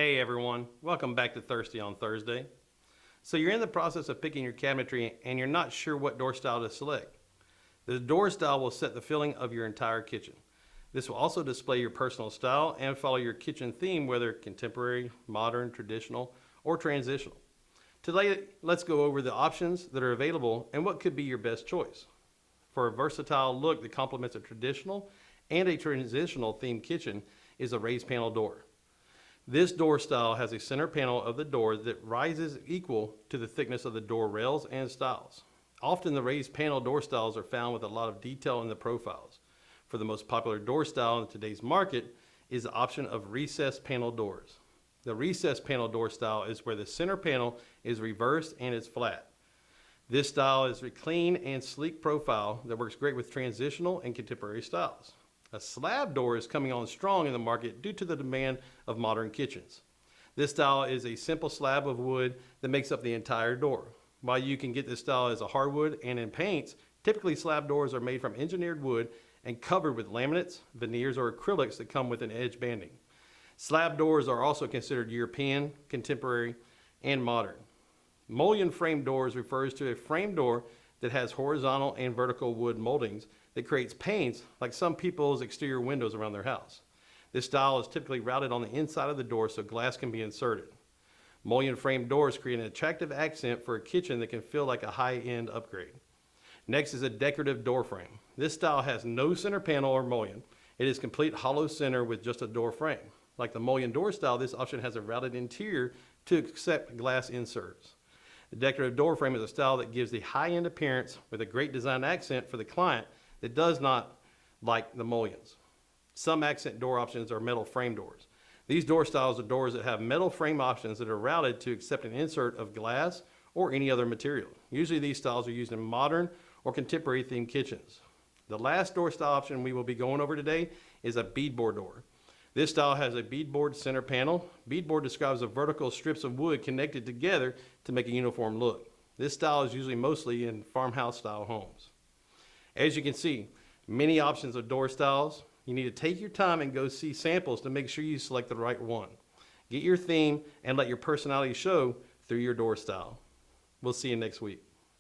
Hey everyone, welcome back to Thirsty on Thursday. So you're in the process of picking your cabinetry and you're not sure what door style to select. The door style will set the feeling of your entire kitchen. This will also display your personal style and follow your kitchen theme, whether contemporary, modern, traditional, or transitional. Today, let's go over the options that are available and what could be your best choice. For a versatile look that complements a traditional and a transitional themed kitchen is a raised panel door. This door style has a center panel of the door that rises equal to the thickness of the door rails and stiles. Often the raised panel door styles are found with a lot of detail in the profiles. For the most popular door style in today's market is the option of recessed panel doors. The recessed panel door style is where the center panel is reversed and is flat. This style is a clean and sleek profile that works great with transitional and contemporary styles. A slab door is coming on strong in the market due to the demand of modern kitchens. This style is a simple slab of wood that makes up the entire door. While you can get this style as a hardwood and in paints, typically slab doors are made from engineered wood and covered with laminates, veneers, or acrylics that come with an edge banding. Slab doors are also considered European, contemporary, and modern. Mullion frame doors refers to a frame door that has horizontal and vertical wood moldings that creates panes like some people's exterior windows around their house. This style is typically routed on the inside of the door so glass can be inserted. Mullion frame doors create an attractive accent for a kitchen that can feel like a high-end upgrade. Next is a decorative door frame. This style has no center panel or mullion. It is complete hollow center with just a door frame. Like the mullion door style, this option has a routed interior to accept glass inserts. The decorative door frame is a style that gives the high-end appearance with a great design accent for the client that does not like the mullions. Some accent door options are metal frame doors. These door styles are doors that have metal frame options that are routed to accept an insert of glass or any other material. Usually these styles are used in modern or contemporary themed kitchens. The last door style option we will be going over today is a beadboard door. This style has a beadboard center panel. Beadboard describes the vertical strips of wood connected together to make a uniform look. This style is usually mostly in farmhouse style homes. As you can see, many options of door styles. You need to take your time and go see samples to make sure you select the right one. Get your theme and let your personality show through your door style. We'll see you next week.